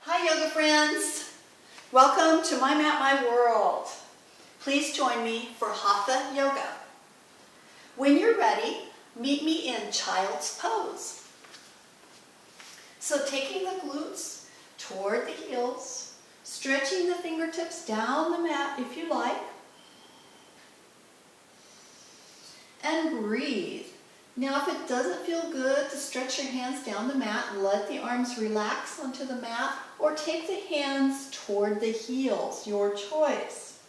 Hi yoga friends! Welcome to my mat, my world. Please join me for Hatha yoga. When you're ready, meet me in child's pose. So taking the glutes toward the heels, stretching the fingertips down the mat if you like, and breathe. Now if it doesn't feel good to stretch your hands down the mat, let the arms relax onto the mat or take the hands toward the heels, your choice.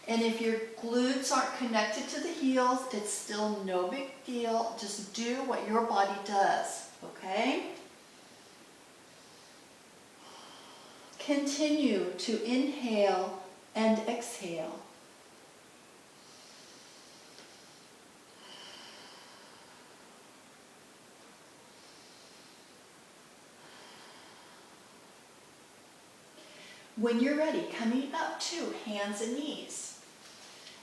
And if your glutes aren't connected to the heels, it's still no big deal. Just do what your body does, okay? Continue to inhale and exhale. When you're ready, coming up to hands and knees.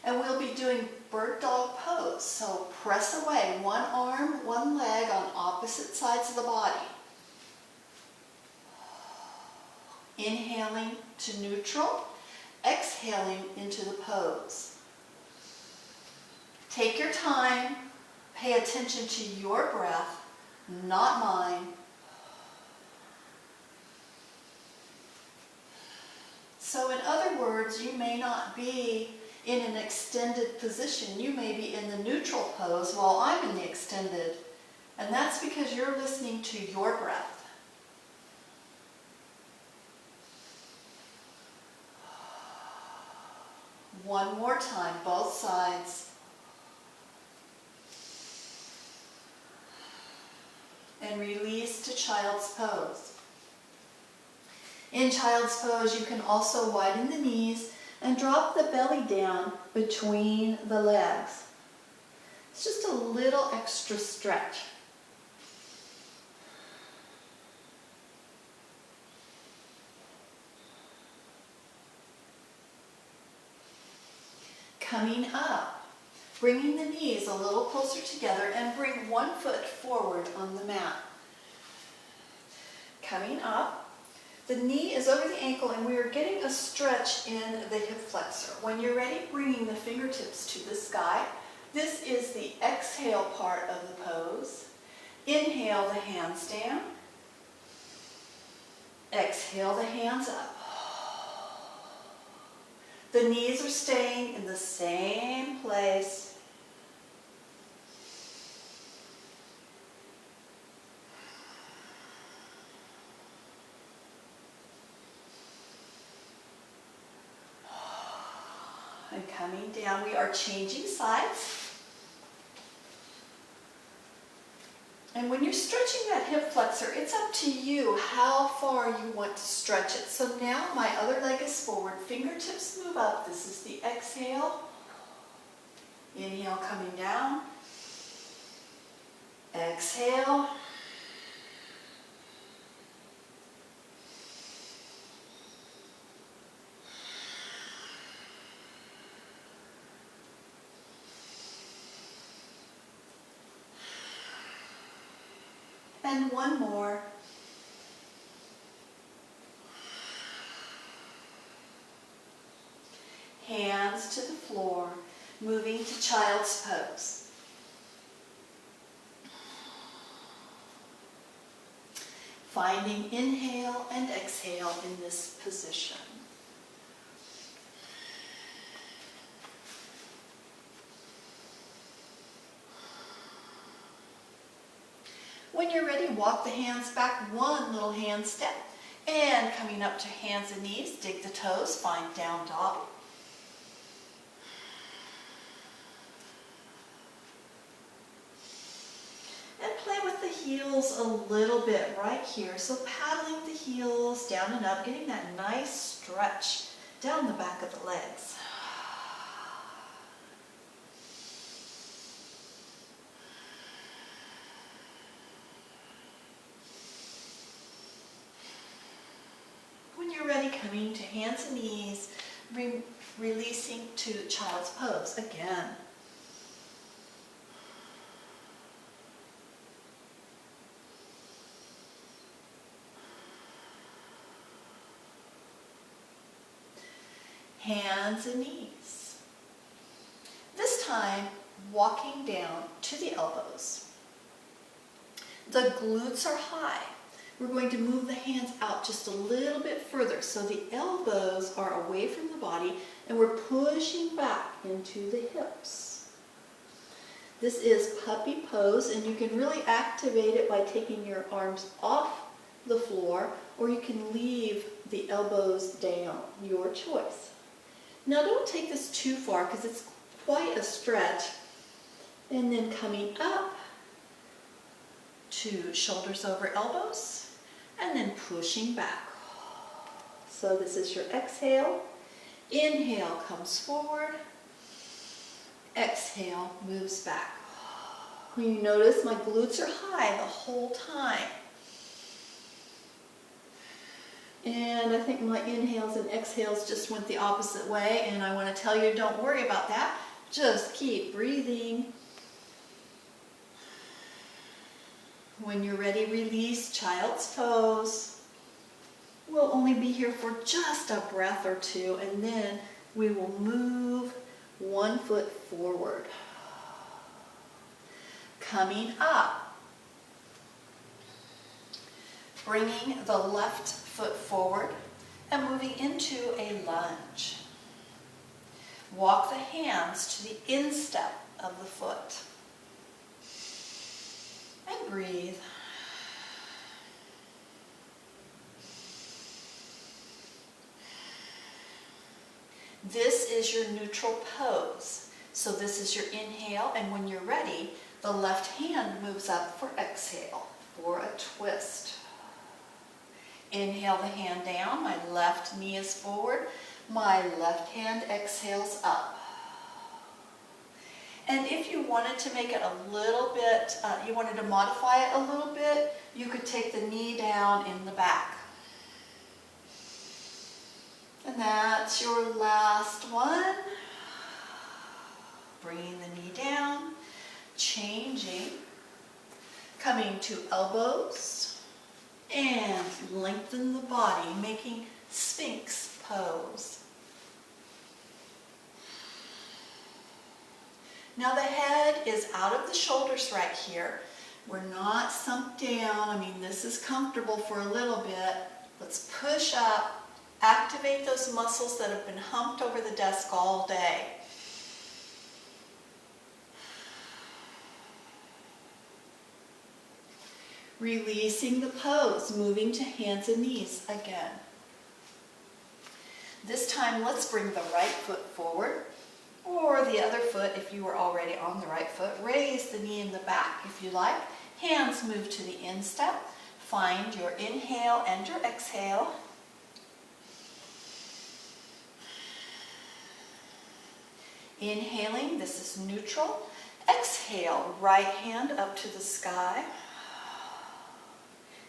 And we'll be doing bird dog pose. So press away, one arm, one leg on opposite sides of the body. Inhaling to neutral, exhaling into the pose. Take your time, pay attention to your breath, not mine. So in other words, you may not be in an extended position. You may be in the neutral pose while I'm in the extended. And that's because you're listening to your breath. One more time, both sides. And release to child's pose. In child's pose, you can also widen the knees and drop the belly down between the legs. It's just a little extra stretch. Coming up, bringing the knees a little closer together and bring one foot forward on the mat. Coming up, the knee is over the ankle and we are getting a stretch in the hip flexor. When you're ready, bringing the fingertips to the sky. This is the exhale part of the pose. Inhale the hands down. Exhale the hands up. The knees are staying in the same place. And coming down, we are changing sides. And when you're stretching that hip flexor, it's up to you how far you want to stretch it. So now my other leg is forward, fingertips move up. This is the exhale. Inhale, coming down. Exhale. And one more. Hands to the floor, moving to child's pose. Finding inhale and exhale in this position. When you're ready, walk the hands back one little hand step. And coming up to hands and knees, dig the toes, find down dog. And play with the heels a little bit right here. So paddling the heels down and up, getting that nice stretch down the back of the legs. Ready, coming to hands and knees, releasing to child's pose again. hands and knees. This time, walking down to the elbows. The glutes are high. We're going to move the hands out just a little bit further so the elbows are away from the body and we're pushing back into the hips. This is puppy pose, and you can really activate it by taking your arms off the floor, or you can leave the elbows down, your choice. Now don't take this too far because it's quite a stretch. And then coming up to shoulders over elbows, and then pushing back. So this is your exhale. Inhale comes forward. Exhale moves back. You notice my glutes are high the whole time. And I think my inhales and exhales just went the opposite way, and I want to tell you, don't worry about that. Just keep breathing. When you're ready, release child's pose. We'll only be here for just a breath or two, and then we will move one foot forward. Coming up. Bringing the left foot forward and moving into a lunge. Walk the hands to the instep of the foot. And breathe. This is your neutral pose. So this is your inhale, and when you're ready, the left hand moves up for exhale, for a twist. Inhale the hand down, my left knee is forward, my left hand exhales up. And if you wanted to make it a little bit, you wanted to modify it a little bit, you could take the knee down in the back. And that's your last one. Bringing the knee down, changing, coming to elbows, and lengthen the body, making Sphinx pose. Now the head is out of the shoulders right here. We're not sunk down. I mean, this is comfortable for a little bit. Let's push up, activate those muscles that have been humped over the desk all day. Releasing the pose, moving to hands and knees again. This time, let's bring the right foot forward, or the other foot if you were already on the right foot. Raise the knee in the back if you like. Hands move to the instep. Find your inhale and your exhale. Inhaling, this is neutral. Exhale, right hand up to the sky.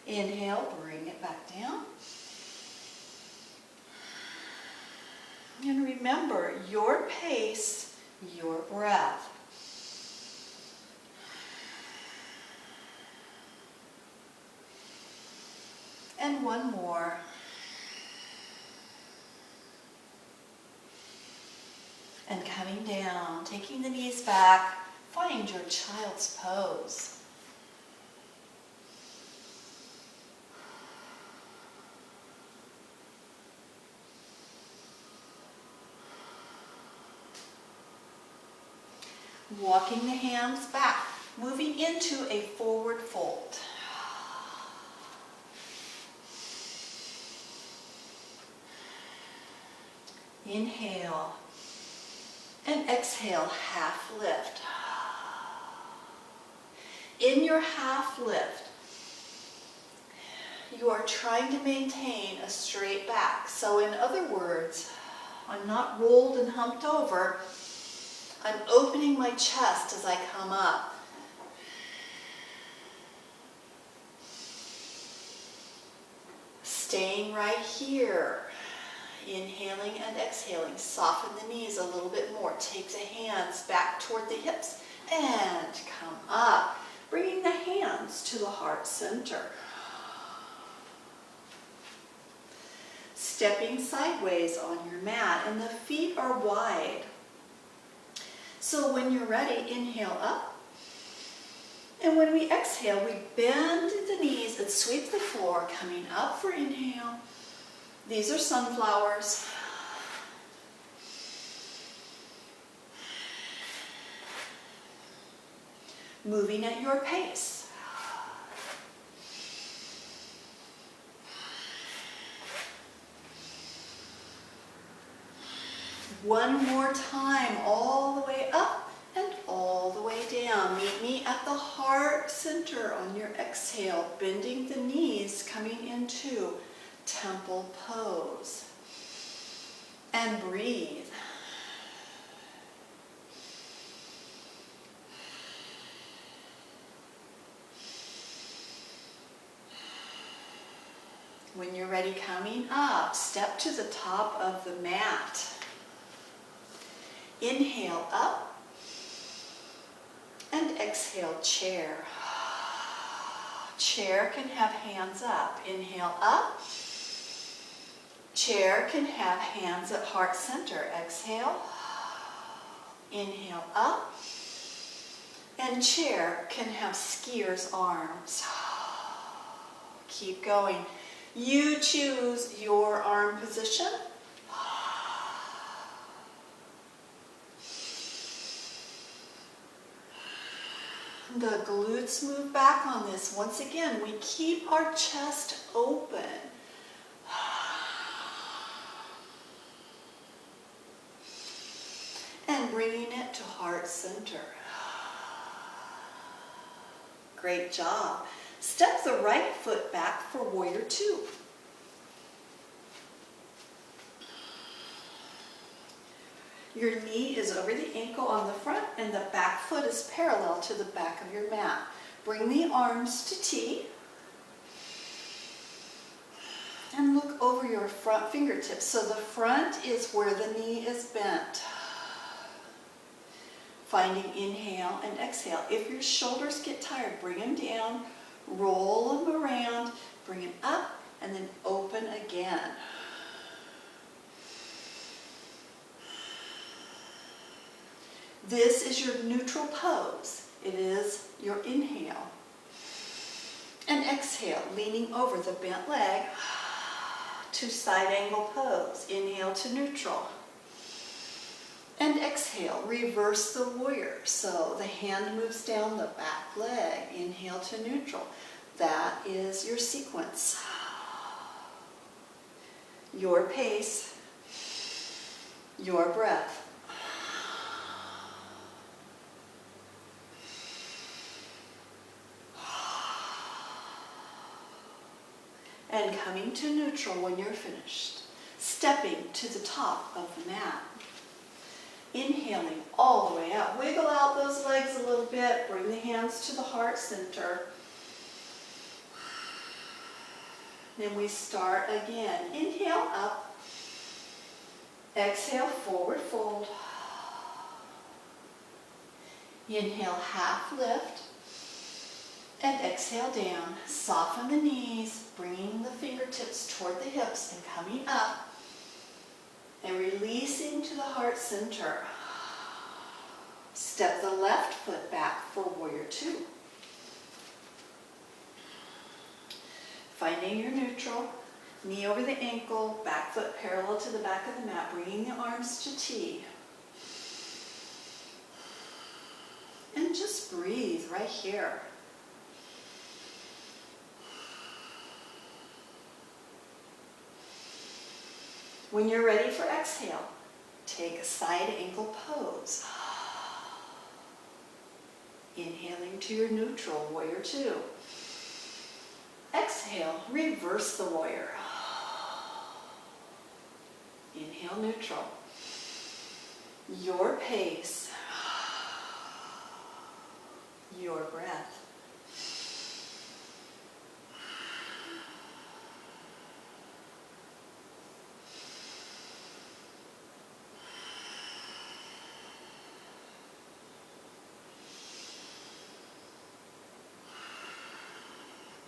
Inhale, bring it back down. And remember, your pace, your breath. And one more. And coming down, taking the knees back, find your child's pose. Walking the hands back, moving into a forward fold. Inhale and exhale, half lift. In your half lift, you are trying to maintain a straight back. So in other words, I'm not rolled and humped over. I'm opening my chest as I come up. Staying right here. Inhaling and exhaling. Soften the knees a little bit more. Take the hands back toward the hips and come up. Bringing the hands to the heart center. stepping sideways on your mat, and the feet are wide. So when you're ready, inhale up. And when we exhale, we bend the knees and sweep the floor, coming up for inhale. These are sunflowers. Moving at your pace. One more time, all the way up and all the way down. Meet me at the heart center on your exhale, bending the knees, coming into temple pose. And breathe. When you're ready, coming up, step to the top of the mat. Inhale up and exhale, chair. Chair can have hands up. Inhale up. Chair can have hands at heart center. Exhale. Inhale up. And chair can have skier's arms. Keep going. You choose your arm position. The glutes move back on this. Once again, we keep our chest open. And bringing it to heart center. Great job. Step the right foot back for warrior two. Your knee is over the ankle on the front and the back foot is parallel to the back of your mat. Bring the arms to T. And look over your front fingertips. So the front is where the knee is bent. Finding inhale and exhale. If your shoulders get tired, bring them down, roll them around, bring them up, and then open again. This is your neutral pose. It is your inhale. And exhale, leaning over the bent leg to side angle pose. Inhale to neutral. And exhale, reverse the warrior. So the hand moves down the back leg. Inhale to neutral. That is your sequence. Your pace, your breath. And coming to neutral when you're finished. Stepping to the top of the mat. Inhaling all the way up. Wiggle out those legs a little bit. Bring the hands to the heart center. Then we start again. Inhale up. Exhale, forward fold. Inhale, half lift. And exhale down. Soften the knees, bringing the fingertips toward the hips and coming up. And releasing to the heart center. Step the left foot back for warrior two. Finding your neutral. Knee over the ankle, back foot parallel to the back of the mat, bringing the arms to T. And just breathe right here. When you're ready for exhale, take a side ankle pose. Inhaling to your neutral, warrior two. Exhale, reverse the warrior. Inhale, neutral. Your pace, your breath.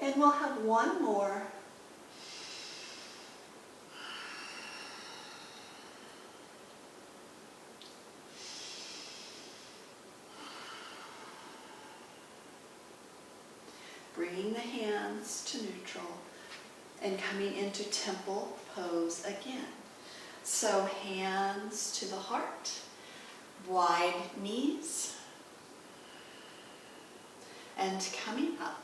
And we'll have one more. the hands to neutral and coming into temple pose again. So hands to the heart, wide knees, and coming up.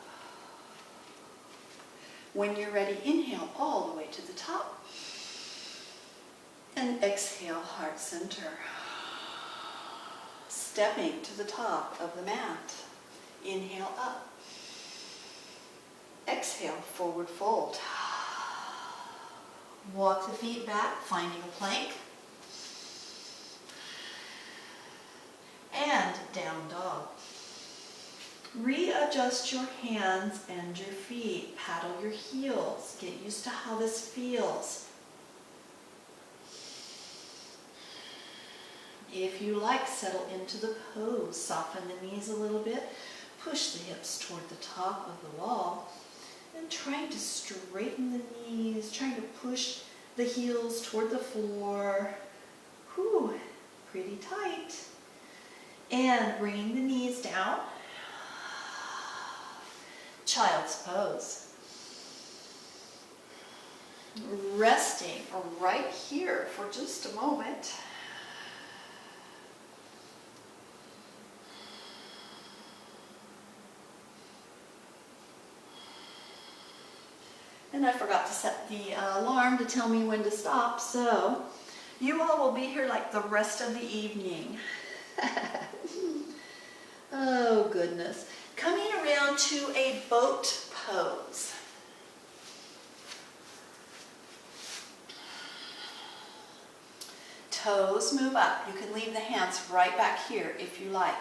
When you're ready, inhale all the way to the top. And exhale, heart center. Stepping to the top of the mat. Inhale up. Exhale, forward fold. Walk the feet back, finding a plank. And down dog. Readjust your hands and your feet. Paddle your heels. Get used to how this feels. If you like, settle into the pose. Soften the knees a little bit. Push the hips toward the top of the wall. And trying to straighten the knees. Trying to push the heels toward the floor. Whew, pretty tight. And bringing the knees down. Child's pose. Resting right here for just a moment. And I forgot to set the alarm to tell me when to stop, so you all will be here like the rest of the evening. Oh, goodness. Coming around to a boat pose. Toes move up. You can leave the hands right back here if you like.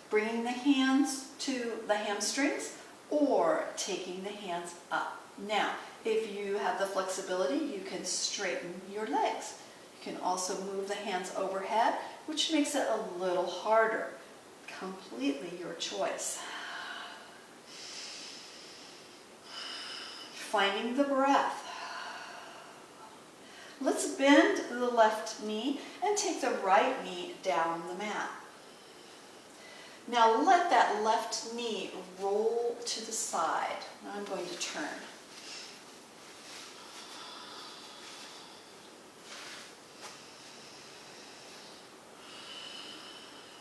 Bringing the hands to the hamstrings or taking the hands up. Now, if you have the flexibility, you can straighten your legs. You can also move the hands overhead, which makes it a little harder. Completely your choice. Finding the breath. Let's bend the left knee and take the right knee down the mat. Now let that left knee roll to the side. Now I'm going to turn.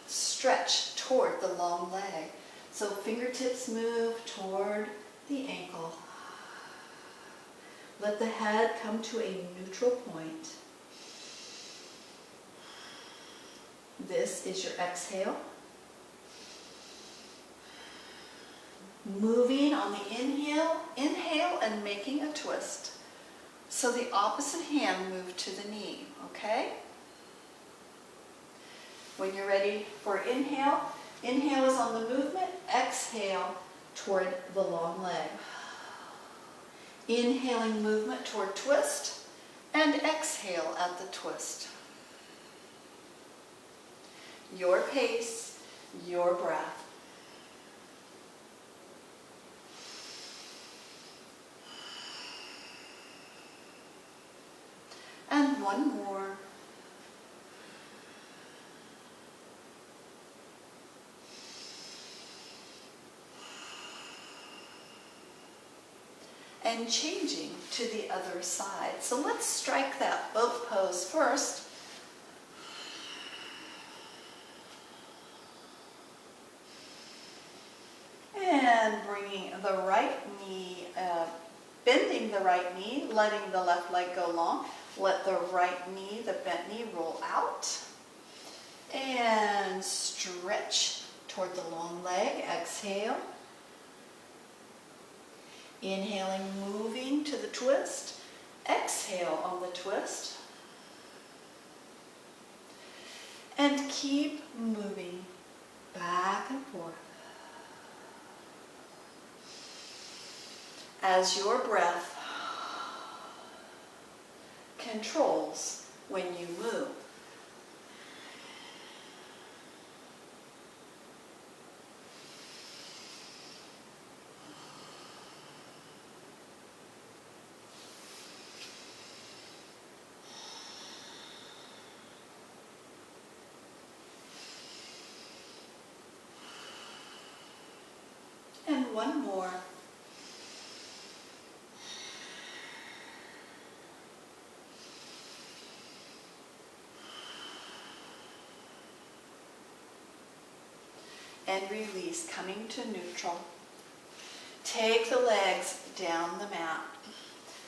Stretch toward the long leg. So fingertips move toward the ankle. Let the head come to a neutral point. This is your exhale. Moving on the inhale and making a twist. So the opposite hand moved to the knee, okay? When you're ready for inhale is on the movement, exhale toward the long leg. Inhaling movement toward twist, and exhale at the twist. Your pace, your breath. And one more. And changing to the other side. So let's strike that boat pose first. And bringing the right knee, bending the right knee, letting the left leg go long. Let the right knee, the bent knee, roll out. And stretch toward the long leg. Exhale. Inhaling, moving to the twist. Exhale on the twist. And keep moving back and forth. As your breath controls when you move. And one more. and release, coming to neutral. Take the legs down the mat.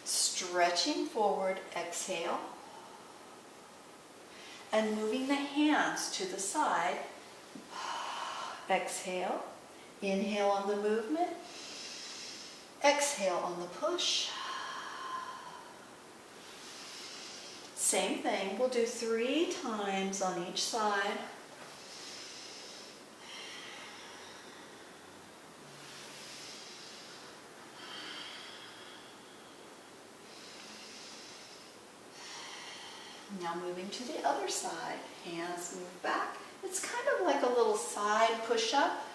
Stretching forward, exhale. And moving the hands to the side. Exhale. Inhale on the movement. Exhale on the push. Same thing, we'll do 3 times on each side. Now moving to the other side, hands move back. It's kind of like a little side push-up.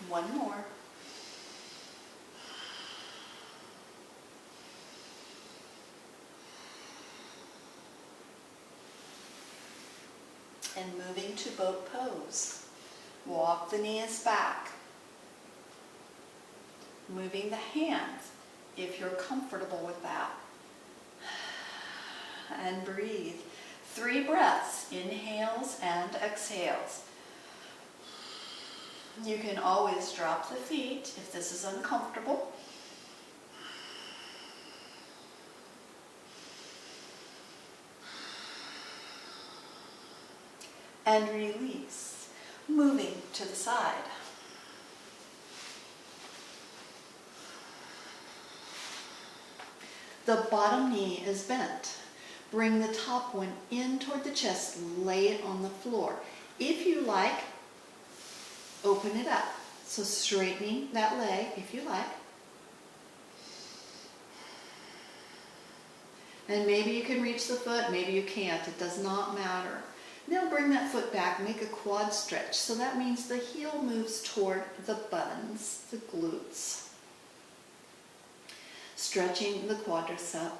One more. And moving to boat pose. Walk the knees back. Moving the hands if you're comfortable with that. And breathe. 3 breaths, inhales and exhales. You can always drop the feet if this is uncomfortable. And release, moving to the side. The bottom knee is bent. Bring the top one in toward the chest, lay it on the floor. If you like, open it up. So straightening that leg, if you like. And maybe you can reach the foot, maybe you can't. It does not matter. Now bring that foot back, make a quad stretch. So that means the heel moves toward the buttons, the glutes. Stretching the quadricep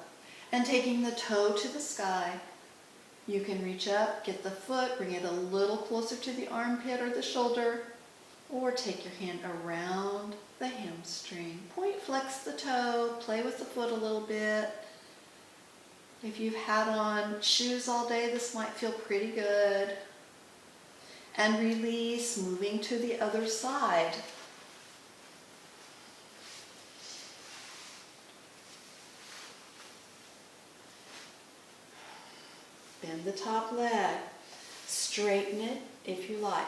and taking the toe to the sky. You can reach up, get the foot, bring it a little closer to the armpit or the shoulder, or take your hand around the hamstring. Point flex the toe, play with the foot a little bit. If you've had on shoes all day, this might feel pretty good. And release, moving to the other side. Bend the top leg. Straighten it if you like.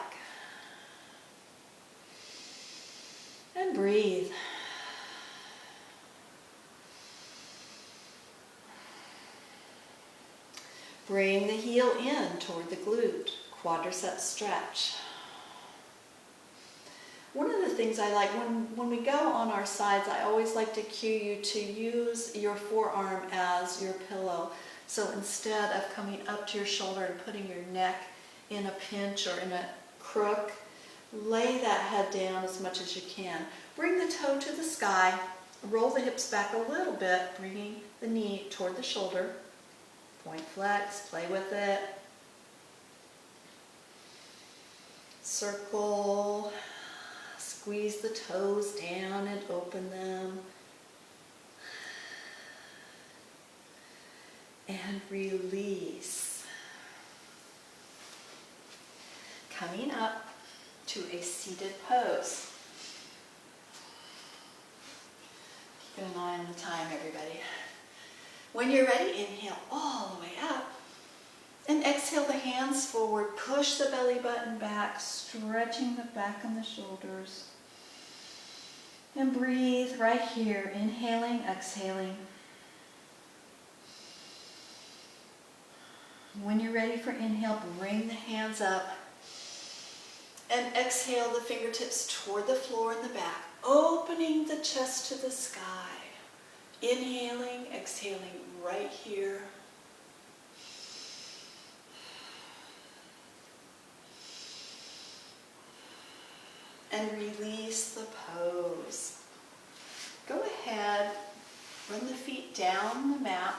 And breathe. Bring the heel in toward the glute, quadricep stretch. One of the things I like, when we go on our sides, I always like to cue you to use your forearm as your pillow. So instead of coming up to your shoulder and putting your neck in a pinch or in a crook, lay that head down as much as you can. Bring the toe to the sky, roll the hips back a little bit, bringing the knee toward the shoulder. Point flex, play with it. Circle, squeeze the toes down and open them. And release. Coming up to a seated pose. Keep an eye on the time, everybody. When you're ready, inhale all the way up. And exhale the hands forward. Push the belly button back, stretching the back and the shoulders. And breathe right here, inhaling, exhaling. When you're ready for inhale, bring the hands up. And exhale the fingertips toward the floor and the back, opening the chest to the sky. Inhaling, exhaling right here. And release the pose. Go ahead, run the feet down the mat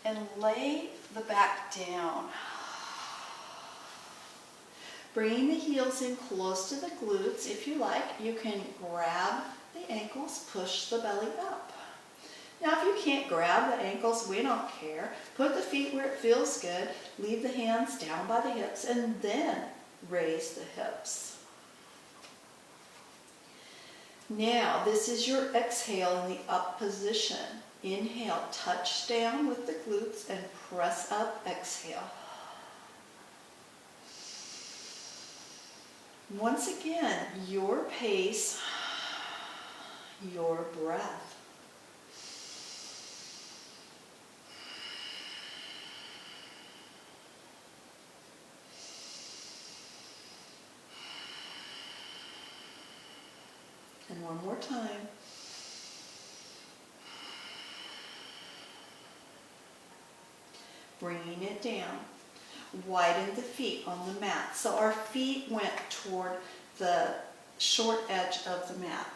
and lay the back down. Bringing the heels in close to the glutes. If you like, you can grab the the ankles, push the belly up. Now if you can't grab the ankles, we don't care. Put the feet where it feels good. Leave the hands down by the hips and then raise the hips. Now this is your exhale in the up position. Inhale, touch down with the glutes and press up, exhale. Once again, your pace, your breath. And one more time. Bringing it down. Widen the feet on the mat. So our feet went toward the short edge of the mat.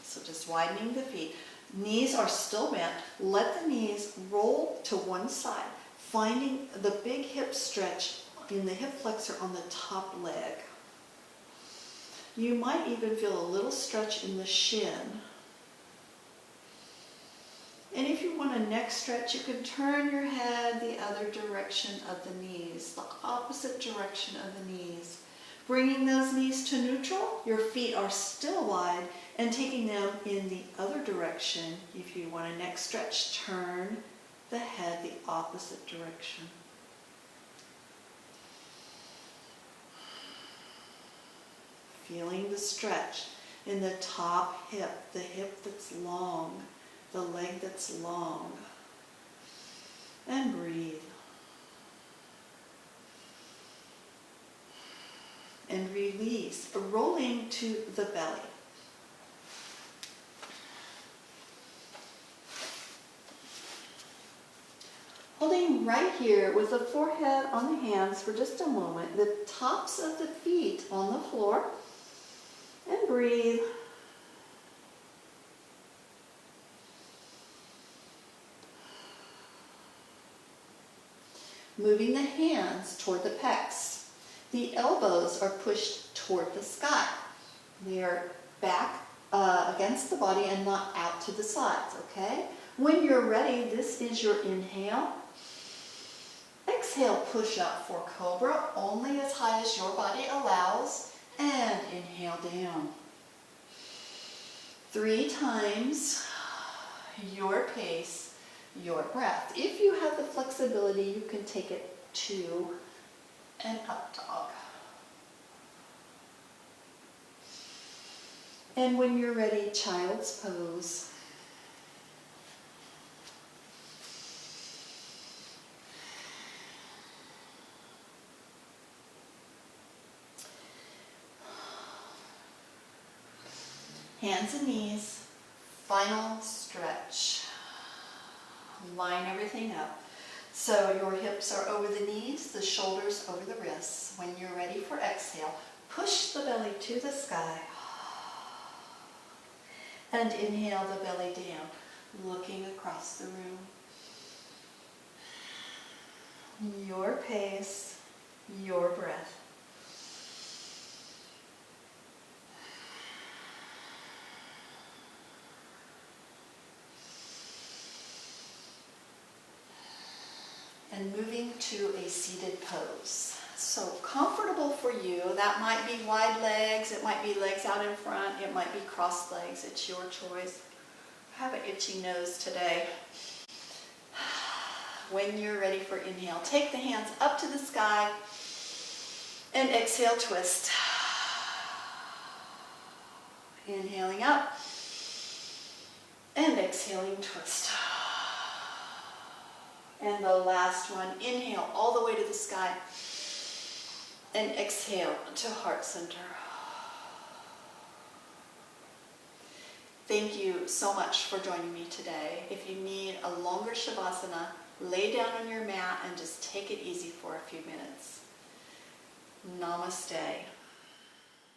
So just widening the feet. Knees are still bent. Let the knees roll to one side, finding the big hip stretch in the hip flexor on the top leg. You might even feel a little stretch in the shin. And if you want a neck stretch, you can turn your head the other direction of the knees, the opposite direction of the knees. Bringing those knees to neutral, your feet are still wide, and taking them in the other direction. If you want a neck stretch, turn the head the opposite direction. Feeling the stretch in the top hip, the hip that's long, the leg that's long. And breathe. And release, rolling to the belly. Holding right here with the forehead on the hands for just a moment, the tops of the feet on the floor, and breathe. Moving the hands toward the pecs. The elbows are pushed toward the sky. They are back against the body and not out to the sides, okay? When you're ready, this is your inhale. Exhale, push up for cobra, only as high as your body allows, and inhale down. 3 times, your pace, your breath. If you have the flexibility, you can take it to an up dog. And when you're ready, child's pose. Hands and knees, final stretch. Line everything up. So your hips are over the knees, the shoulders over the wrists. When you're ready for exhale, push the belly to the sky. And inhale the belly down, looking across the room. Your pace, your breath. And moving to a seated pose. So comfortable for you. That might be wide legs, it might be legs out in front, it might be crossed legs. It's your choice. I have an itchy nose today. When you're ready for inhale, take the hands up to the sky and exhale, twist. Inhaling up and exhaling, twist. And the last one, inhale all the way to the sky and exhale to heart center. Thank you so much for joining me today. If you need a longer Shavasana, lay down on your mat and just take it easy for a few minutes. Namaste.